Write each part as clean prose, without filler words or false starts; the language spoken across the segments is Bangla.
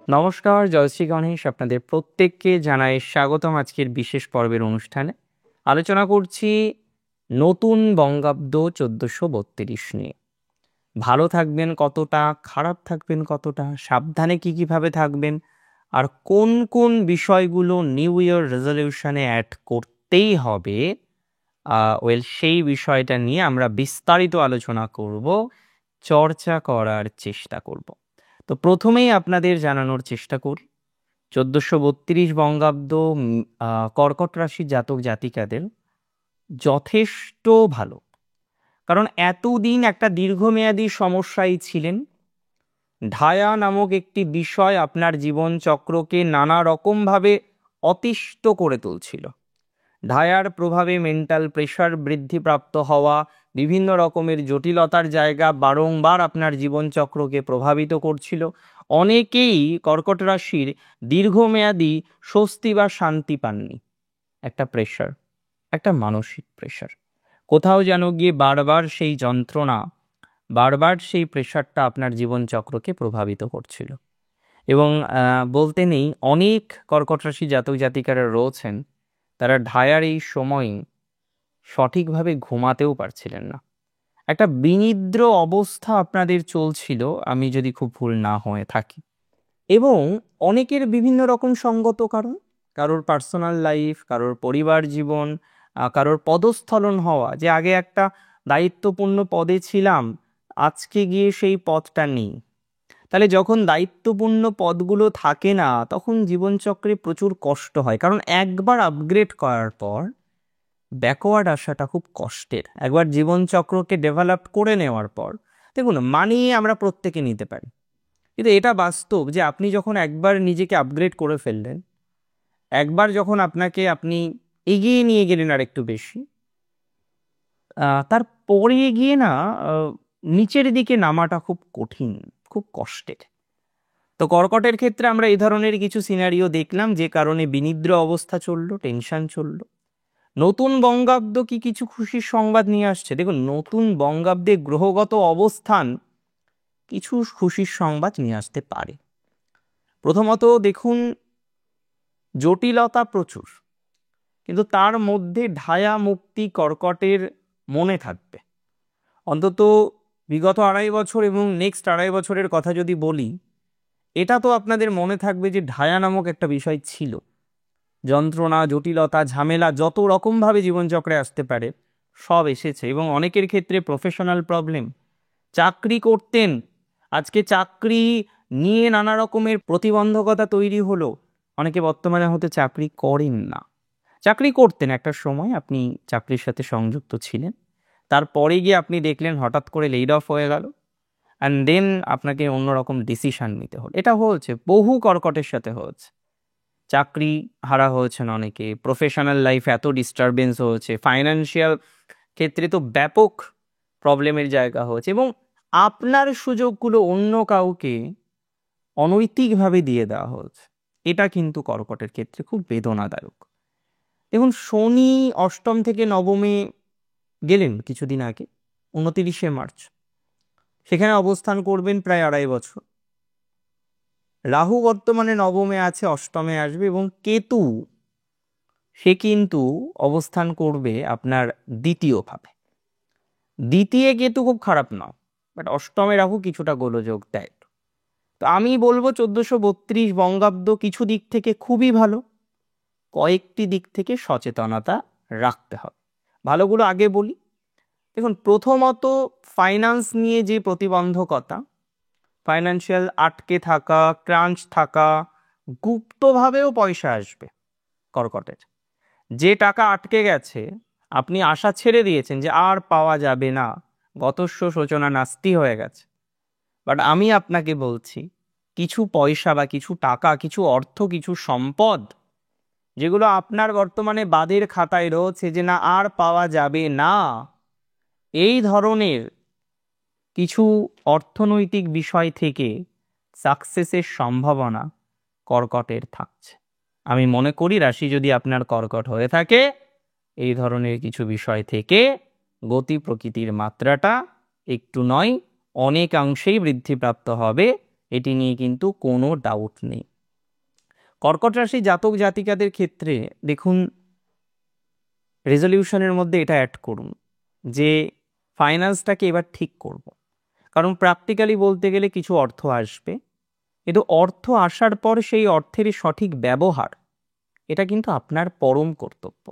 নমস্কার, জয়শ্রী গণেশ। আপনাদের প্রত্যেককে জানাই স্বাগতম আজকের বিশেষ পর্বের অনুষ্ঠানে। আলোচনা করছি নতুন বঙ্গাব্দ 1432 নিয়ে। ভালো থাকবেন কতটা, খারাপ থাকবেন কতটা, সাবধানে কিভাবে থাকবেন, আর কোন কোন বিষয়গুলো নিউ ইয়ার রেজলিউশনে অ্যাড করতেই হবে, সেই বিষয়টা নিয়ে আমরা বিস্তারিত আলোচনা করব, চর্চা করার চেষ্টা করব। তো প্রথমেই আপনাদের জানানোর চেষ্টা করি 1432 বঙ্গাব্দ কর্কট রাশির জাতক জাতিকাদের যথেষ্ট ভালো। কারণ এতদিন একটা দীর্ঘমেয়াদী সমস্যায় ছিলেন। ঢায়া নামক একটি বিষয় আপনার জীবন চক্রকে নানা রকমভাবে অতিষ্ঠ করে তুলছিল। ঢায়ার প্রভাবে মেন্টাল প্রেশার বৃদ্ধিপ্রাপ্ত হওয়া, বিভিন্ন রকমের জটিলতার জায়গা বারংবার আপনার জীবনচক্রকে প্রভাবিত করছিল। অনেকেই কর্কট রাশির দীর্ঘমেয়াদী স্বস্তি বা শান্তি পাননি। একটা প্রেশার, একটা মানসিক প্রেশার, কোথাও যেন গিয়ে বারবার সেই যন্ত্রণা, বারবার সেই প্রেশারটা আপনার জীবনচক্রকে প্রভাবিত করছিল। এবং বলতে নেই, অনেক কর্কট রাশি জাতক জাতিকারা রয়েছেন, তারা ঢায়ার এই সময় সঠিকভাবে ঘুমাতেও পারছিলেন না। একটা বিনিদ্র অবস্থা আপনাদের চলছিল, আমি যদি খুব ভুল না হয়ে থাকি। এবং অনেকের বিভিন্ন রকম সঙ্গত কারণ, কারোর পার্সোনাল লাইফ, কারোর পরিবার জীবন, কারোর পদস্থলন হওয়া, যে আগে একটা দায়িত্বপূর্ণ পদে ছিলাম, আজকে গিয়ে সেই পদটা নেই। তাহলে যখন দায়িত্বপূর্ণ পদগুলো থাকে না, তখন জীবনচক্রে প্রচুর কষ্ট হয়। কারণ একবার আপগ্রেড করার পর ব্যাকওয়ার্ড আসাটা খুব কষ্টের। একবার জীবনচক্রকে ডেভেলপ করে নেওয়ার পর, দেখুন, মানিয়ে আমরা প্রত্যেকে নিতে পারি, কিন্তু এটা বাস্তব যে আপনি যখন একবার নিজেকে আপগ্রেড করে ফেললেন, একবার যখন আপনি এগিয়ে নিয়ে গেলেন আর একটু বেশি, তারপরে গিয়ে না নিচের দিকে নামাটা খুব কঠিন, খুব কষ্টের। তো কর্কটের ক্ষেত্রে আমরা এই ধরনের কিছু সিনারিও দেখলাম, যে কারণে বিনিদ্র অবস্থা চললো, টেনশন চললো। নতুন বঙ্গাব্দ কি কিছু খুশির সংবাদ নিয়ে আসছে? দেখুন, নতুন বঙ্গাব্দে গ্রহগত অবস্থান কিছু খুশির সংবাদ নিয়ে আসতে পারে। প্রথমত দেখুন, জটিলতা প্রচুর, কিন্তু তার মধ্যে ঢায়া মুক্তি কর্কটের মনে থাকবে। অন্তত বিগত 2.5 বছর এবং নেক্সট 2.5 বছরের কথা যদি বলি, এটা তো আপনাদের মনে থাকবে যে ঢায়া নামক একটা বিষয় ছিল। যন্ত্রণা, জটিলতা, ঝামেলা যত রকমভাবে জীবনচক্রে আসতে পারে, সব এসেছে। এবং অনেকের ক্ষেত্রে প্রফেশনাল প্রবলেম, চাকরি করতেন, আজকে চাকরি নিয়ে নানা রকমের প্রতিবন্ধকতা তৈরি হলো। অনেকে বর্তমানে হয়তো চাকরি করেন না, চাকরি করতেন একটা সময়, আপনি চাকরির সাথে সংযুক্ত ছিলেন, তারপরে গিয়ে আপনি দেখলেন হঠাৎ করে লেইড অফ হয়ে গেল, অ্যান্ড দেন আপনাকে অন্যরকম ডিসিশন নিতে হলো। এটা হয়েছে, বহু কর্কটের সাথে হয়েছে। চাকরি হারা হয়েছেন অনেকে, প্রফেশনাল লাইফ এত ডিস্টারবেন্স হয়েছে, ফাইন্যান্সিয়াল ক্ষেত্রে তো ব্যাপক প্রবলেমের জায়গা হয়েছে, এবং আপনার সুযোগগুলো অন্য কাউকে অনৈতিকভাবে দিয়ে দেওয়া হয়েছে। এটা কিন্তু কর্কটের ক্ষেত্রে খুব বেদনাদায়ক। দেখুন, শনি অষ্টম থেকে নবমে গেলেন কিছুদিন আগে, 29শে মার্চ, সেখানে অবস্থান করবেন প্রায় 2.5 বছর। রাহু বর্তমানে নবমে আছে, অষ্টমে আসবে, এবং কেতু সে কিন্তু অবস্থান করবে আপনার দ্বিতীয়ভাবে। দ্বিতীয় কেতু খুব খারাপ না, বাট অষ্টমে রাহু কিছুটা গোলযোগ দেয়। তো আমি বলবো 1432 বঙ্গাব্দ কিছু দিক থেকে খুবই ভালো, কয়েকটি দিক থেকে সচেতনতা রাখতে হবে। ভালোগুলো আগে বলি। দেখুন, প্রথমত ফাইন্যান্স নিয়ে যে প্রতিবন্ধকতা, ফাইন্যান্সিয়াল আটকে থাকা, ক্রাঞ্চ থাকা, গুপ্তভাবেও পয়সা আসবে কর্কটের। যে টাকা আটকে গেছে, আপনি আশা ছেড়ে দিয়েছেন যে আর পাওয়া যাবে না, গতস্য শোচনা নাস্তি হয়ে গেছে, বাট আমি আপনাকে বলছি, কিছু পয়সা বা কিছু টাকা, কিছু অর্থ, কিছু সম্পদ, যেগুলো আপনার বর্তমানে বাদের খাতায় রয়েছে যে না আর পাওয়া যাবে না, এই ধরনের কিছু অর্থনৈতিক বিষয় থেকে সাকসেসের সম্ভাবনা কর্কটের থাকছে। আমি মনে করি রাশি যদি আপনার কর্কট হয়ে থাকে, এই ধরনের কিছু বিষয় থেকে গতি প্রকৃতির মাত্রাটা একটু নয় অনেকাংশেই বৃদ্ধিপ্রাপ্ত হবে, এটি নিয়ে কিন্তু কোনো ডাউট নেই। কর্কট রাশি জাতক জাতিকাদের ক্ষেত্রে দেখুন, রেজলিউশনের মধ্যে এটা অ্যাড করুন যে ফাইন্যান্সটাকে এবার ঠিক করব। কারণ প্র্যাকটিক্যালি বলতে গেলে কিছু অর্থ আসবে, কিন্তু অর্থ আসার পর সেই অর্থের সঠিক ব্যবহার, এটা কিন্তু আপনার পরম কর্তব্য।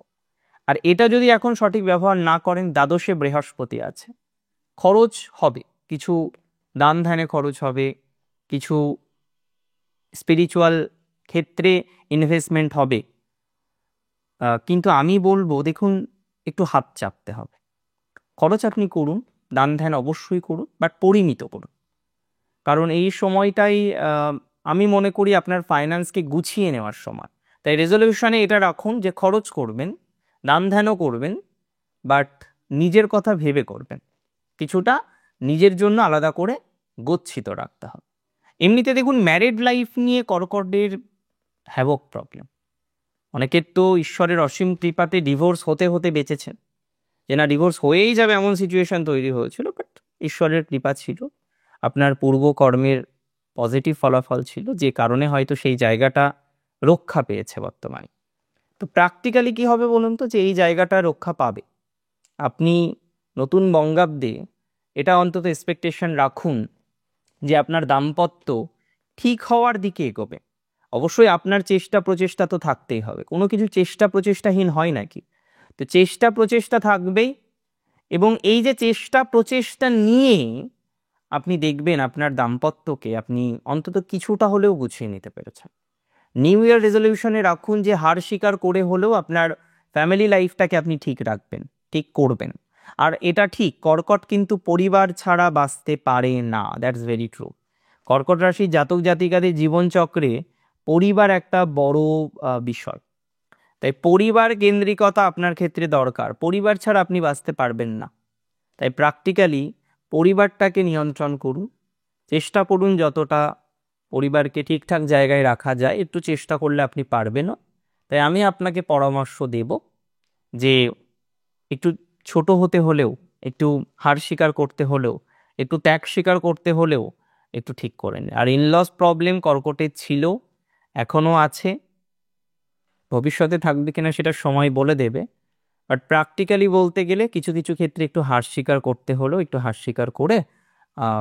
আর এটা যদি এখন সঠিক ব্যবহার না করেন, দ্বাদশে বৃহস্পতি আছে, খরচ হবে, কিছু দান ধ্যানে খরচ হবে, কিছু স্পিরিচুয়াল ক্ষেত্রে ইনভেস্টমেন্ট হবে। কিন্তু আমি বলবো দেখুন, একটু হাত চাপতে হবে। খরচ আপনি করুন, দান ধ্যান অবশ্যই করুন, বাট পরিমিত করুন। কারণ এই সময়টাই আমি মনে করি আপনার ফাইন্যান্সকে গুছিয়ে নেওয়ার সময়। তাই রেজলিউশনে এটা রাখুন যে খরচ করবেন, দান ধ্যানও করবেন, বাট নিজের কথা ভেবে করবেন, কিছুটা নিজের জন্য আলাদা করে গচ্ছিত রাখতে হবে। এমনিতে দেখুন, ম্যারিড লাইফ নিয়ে কর্কটের হ্যাভক প্রবলেম। অনেকের তো ঈশ্বরের অসীম কৃপাতে ডিভোর্স হতে হতে বেঁচেছেন, যে না ডিভোর্স হয়েই যাবে এমন সিচুয়েশন তৈরি হয়েছিল, বাট ঈশ্বরের কৃপা ছিল, আপনার পূর্বকর্মের পজিটিভ ফলাফল ছিল, যে কারণে হয়তো সেই জায়গাটা রক্ষা পেয়েছে বর্তমানে। তো প্র্যাকটিক্যালি কি হবে বলুন তো, যে এই জায়গাটা রক্ষা পাবে। আপনি নতুন বঙ্গাব্দে এটা অন্তত এক্সপেকটেশন রাখুন যে আপনার দাম্পত্য ঠিক হওয়ার দিকে এগোবে। অবশ্যই আপনার চেষ্টা প্রচেষ্টা তো থাকতেই হবে, কোনো কিছু চেষ্টা প্রচেষ্টাহীন হয় নাকি? তো চেষ্টা প্রচেষ্টা থাকবেই, এবং এই যে চেষ্টা প্রচেষ্টা নিয়ে আপনি দেখবেন আপনার দাম্পত্যকে আপনি অন্তত কিছুটা হলেও গুছিয়ে নিতে পেরেছেন। নিউ ইয়ার রেজলিউশনে রাখুন যে হার স্বীকার করে হলেও আপনার ফ্যামিলি লাইফটাকে আপনি ঠিক রাখবেন, ঠিক করবেন। আর এটা ঠিক, কর্কট কিন্তু পরিবার ছাড়া বাঁচতে পারে না, দ্যাটস ভেরি ট্রু। কর্কট রাশির জাতক জাতিকাদের জীবনচক্রে পরিবার একটা বড় বিষয়। তাই পরিবার কেন্দ্রিকতা আপনার ক্ষেত্রে দরকার, পরিবার ছাড়া আপনি বাঁচতে পারবেন না। তাই প্র্যাকটিক্যালি পরিবারটাকে নিয়ন্ত্রণ করুন, চেষ্টা করুন যতটা পরিবারকে ঠিকঠাক জায়গায় রাখা যায়, একটু চেষ্টা করলে আপনি পারবেনও। তাই আমি আপনাকে পরামর্শ দেব যে একটু ছোট হতে হলেও, একটু হার স্বীকার করতে হলেও, একটু ত্যাগ স্বীকার করতে হলেও একটু ঠিক করে নিন। আর ইনলস প্রবলেম কর্কটের ছিল, এখনও আছে, ভবিষ্যতে থাকবে কিনা সেটা সময় বলে দেবে। বাট প্র্যাকটিক্যালি বলতে গেলে কিছু কিছু ক্ষেত্রে একটু হার স্বীকার করতে হলেও একটু হার স্বীকার করে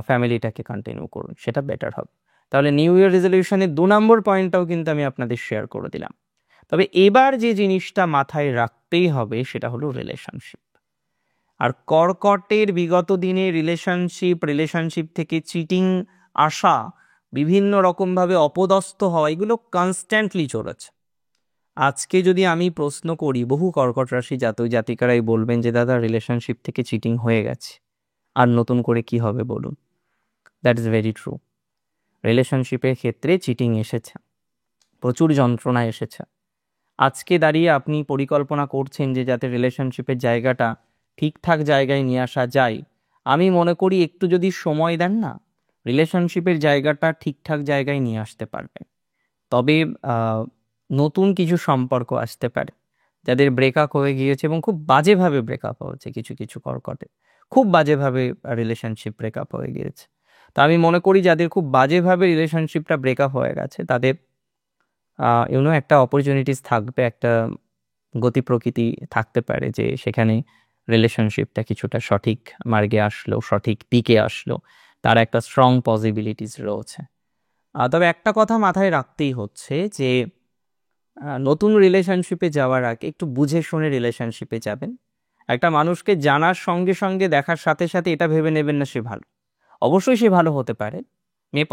ফ্যামিলিটাকে কন্টিনিউ করুন, সেটা বেটার হবে। তাহলে নিউ ইয়ার রেজলিউশনের 2 নম্বর পয়েন্টটাও কিন্তু আমি আপনাদের শেয়ার করে দিলাম। তবে এবার যে জিনিসটা মাথায় রাখতেই হবে সেটা হলো রিলেশনশিপ। আর কর্কটের বিগত দিনে রিলেশনশিপ থেকে চিটিং আসা, বিভিন্ন রকমভাবে অপদস্থ হওয়া, এগুলো কনস্ট্যান্টলি চলেছে। আজকে যদি আমি প্রশ্ন করি, বহু কর্কট রাশি জাতক জাতিকারাই বলবেন যে দাদা রিলেশনশিপ থেকে চিটিং হয়ে গেছে, আর নতুন করে কি হবে বলুন। That is very true. রিলেশনশিপের ক্ষেত্রে চিটিং এসেছে, প্রচুর যন্ত্রণা এসেছে। আজকে দাঁড়িয়ে আপনি পরিকল্পনা করছেন যে যাতে রিলেশনশিপের জায়গাটা ঠিকঠাক জায়গায় নিয়ে আসা যায়। আমি মনে করি একটু যদি সময় দেন না, রিলেশনশিপের জায়গাটা ঠিকঠাক জায়গায় নিয়ে আসতে পারবে। তবে নতুন কিছু সম্পর্ক আসতে পারে, যাদের ব্রেকআপ হয়ে গিয়েছে এবং খুব বাজেভাবে ব্রেকআপ হয়েছে, কিছু কিছু কর্কটে খুব বাজেভাবে রিলেশনশিপ ব্রেকআপ হয়ে গিয়েছে। তা আমি মনে করি যাদের খুব বাজেভাবে রিলেশনশিপটা ব্রেকআপ হয়ে গেছে, তাদের একটা অপরচুনিটিস থাকবে, একটা গতি প্রকৃতি থাকতে পারে যে সেখানে রিলেশনশিপটা কিছুটা সঠিক মার্গে আসলো, সঠিক দিকে আসলো, তার একটা স্ট্রং পসিবিলিটিস রয়েছে। তবে একটা কথা মাথায় রাখতেই হচ্ছে যে নতুন রিলেশনশিপে যাওয়ার আগে একটু বুঝে শুনে রিলেশনশিপে যাবেন। একটা মানুষকে জানার সঙ্গে সঙ্গে, দেখার সাথে সাথে এটা ভেবে নেবেন না সে ভালো। অবশ্যই সে ভালো হতে পারে,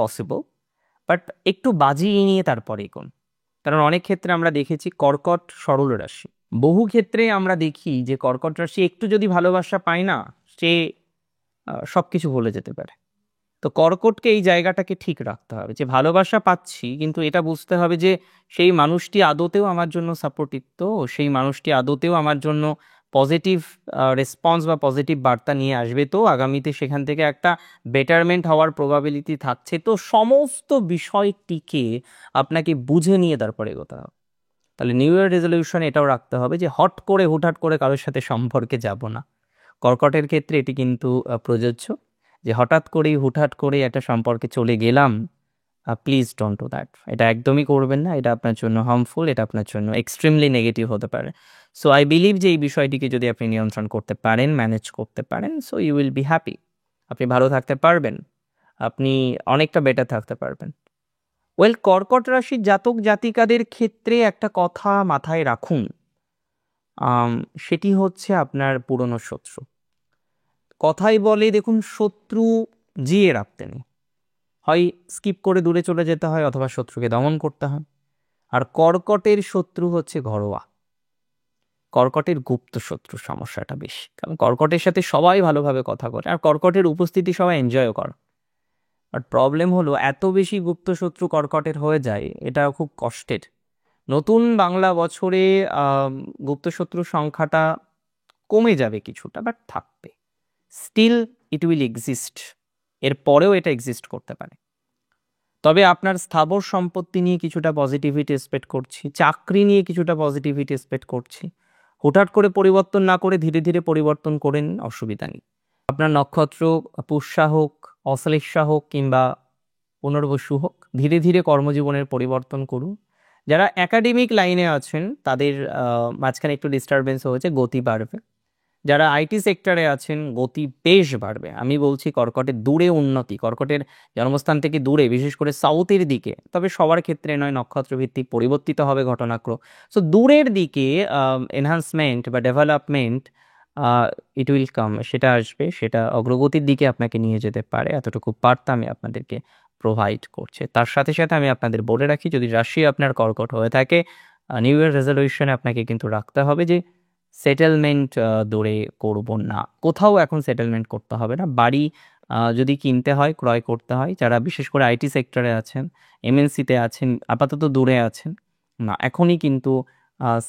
পসিবল, বাট একটু বাজিয়ে নিয়ে তারপরে এগোন। কারণ অনেক ক্ষেত্রে আমরা দেখেছি কর্কট সরল রাশি, বহু ক্ষেত্রে আমরা দেখি যে কর্কট রাশি একটু যদি ভালোবাসা পায় না, সে সব কিছু ভুলে যেতে পারে। তো কর্কটকে এই জায়গাটাকে ঠিক রাখতে হবে যে ভালোবাসা পাচ্ছি, কিন্তু এটা বুঝতে হবে যে সেই মানুষটি আদতেও আমার জন্য সাপোর্টিভ, তো সেই মানুষটি আদতেও আমার জন্য পজিটিভ রেসপন্স বা পজিটিভ বার্তা নিয়ে আসবে, তো আগামীতে সেখান থেকে একটা বেটারমেন্ট হওয়ার প্রবাবিলিটি থাকছে। তো সমস্ত বিষয়টিকে আপনাকে বুঝে নিয়ে তারপরে এগোতে হবে। তাহলে নিউ ইয়ার রেজলিউশন এটাও রাখতে হবে যে হট করে হুটহাট করে কারোর সাথে সম্পর্কে যাব না। কর্কটের ক্ষেত্রে এটি কিন্তু প্রযোজ্য, যে হঠাৎ করেই হুটহাট করে একটা সম্পর্কে চলে গেলাম, প্লিজ ডোন্ট ডু দ্যাট। এটা একদমই করবেন না, এটা আপনার জন্য হার্মফুল, এটা আপনার জন্য এক্সট্রিমলি নেগেটিভ হতে পারে। সো আই বিলিভ যে এই বিষয়টিকে যদি আপনি নিয়ন্ত্রণ করতে পারেন, ম্যানেজ করতে পারেন, so you will be happy. আপনি ভালো থাকতে পারবেন, আপনি অনেকটা বেটার থাকতে পারবেন। ওয়েল, কর্কট রাশির জাতক জাতিকাদের ক্ষেত্রে একটা কথা মাথায় রাখুন, সেটি হচ্ছে আপনার পুরনো শত্রু। কথাই বলে দেখুন, শত্রু জিয়ে রাখতে নেই, হয় স্কিপ করে দূরে চলে যেতে হয় অথবা শত্রুকে দমন করতে হয়। আর কর্কটের শত্রু হচ্ছে ঘরোয়া, কর্কটের গুপ্ত শত্রু সমস্যাটা বেশি, কারণ কর্কটের সাথে সবাই ভালোভাবে কথা বলে আর কর্কটের উপস্থিতি সবাই এনজয়ও করে। বাট প্রবলেম হলো এত বেশি গুপ্ত শত্রু কর্কটের হয়ে যায়, এটা খুব কষ্টের। নতুন বাংলা বছরে গুপ্ত শত্রুর সংখ্যাটা কমে যাবে কিছুটা, বাট থাকবে, স্টিল ইট উইল এক্সিস্ট, এর পরেও এটা এক্সিস্ট করতে পারে। তবে আপনার স্থাবর সম্পত্তি নিয়ে কিছুটা পজিটিভিটি এক্সপেক্ট করছি, চাকরি নিয়ে কিছুটা পজিটিভিটি এক্সপেক্ট করছি। হুটহাট করে পরিবর্তন না করে ধীরে ধীরে পরিবর্তন করেন, অসুবিধা নেই। আপনার নক্ষত্র পুষ্যা হোক, অশ্লেষা হোক কিংবা পুনর্বসু হোক, ধীরে ধীরে কর্মজীবনের পরিবর্তন করুন। যারা একাডেমিক লাইনে আছেন তাদের মাঝখানে একটু ডিস্টারবেন্স হয়েছে, গতি বাড়বে। যারা আইটি সেক্টরে আছেন গতি বেশ বাড়বে। আমি বলছি কর্কটের দূরে উন্নতি, কর্কটের জন্মস্থান থেকে দূরে, বিশেষ করে সাউথের দিকে, তবে সবার ক্ষেত্রে নয়, নক্ষত্র ভিত্তিক পরিবর্তিত হবে ঘটনাক্রম। সো দূরের দিকে এনহান্সমেন্ট বা ডেভেলপমেন্ট ইট উইল কাম, সেটা আসবে, সেটা অগ্রগতির দিকে আপনাকে নিয়ে যেতে পারে। এতটুকু বার্তা আমি আপনাদেরকে প্রোভাইড করছে। তার সাথে সাথে আমি আপনাদের বলে রাখি, যদি রাশি আপনার কর্কট হয়ে থাকে, নিউ ইয়ার রেজলিউশনে আপনাকে কিন্তু রাখতে হবে যে সেটেলমেন্ট দূরে করব না, কোথাও এখন সেটেলমেন্ট করতে হবে না। বাড়ি যদি কিনতে হয়, ক্রয় করতে হয়, যারা বিশেষ করে আইটি সেক্টরে আছেন, এমএনসিতে আছেন, আপাতত দূরে আছেন, না এখনই কিন্তু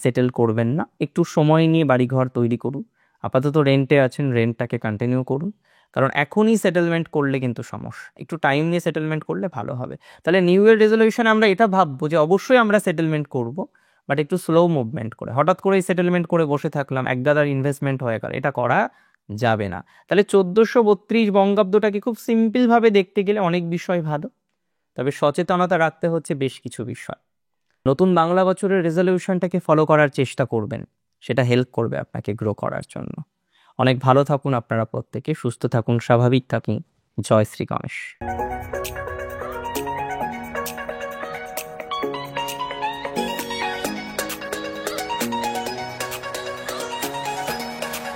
সেটেল করবেন না, একটু সময় নিয়ে বাড়িঘর তৈরি করুন। আপাতত রেন্টে আছেন, রেন্টটাকে কন্টিনিউ করুন, কারণ এখনই সেটেলমেন্ট করলে কিন্তু সমস্যা, একটু টাইম নিয়ে সেটেলমেন্ট করলে ভালো হবে। তাহলে নিউ ইয়ার রেজলিউশনে আমরা এটা ভাববো যে অবশ্যই আমরা সেটেলমেন্ট করব, বাট একটু স্লো মুভমেন্ট করে। হঠাৎ করে সেটেলমেন্ট করে বসে থাকলাম, একগাদার ইনভেস্টমেন্ট হয়ে গেল, এটা করা যাবে না। তাহলে 1432 বঙ্গাব্দটাকে খুব সিম্পলভাবে দেখতে গেলে অনেক বিষয় ভালো, তবে সচেতনতা রাখতে হচ্ছে বেশ কিছু বিষয়। নতুন বাংলা বছরের রেজলিউশনটাকে ফলো করার চেষ্টা করবেন, সেটা হেল্প করবে আপনাকে গ্রো করার জন্য। অনেক ভালো থাকুন আপনারা প্রত্যেকে, সুস্থ থাকুন, স্বাভাবিক থাকুন। জয় শ্রী গণেশ।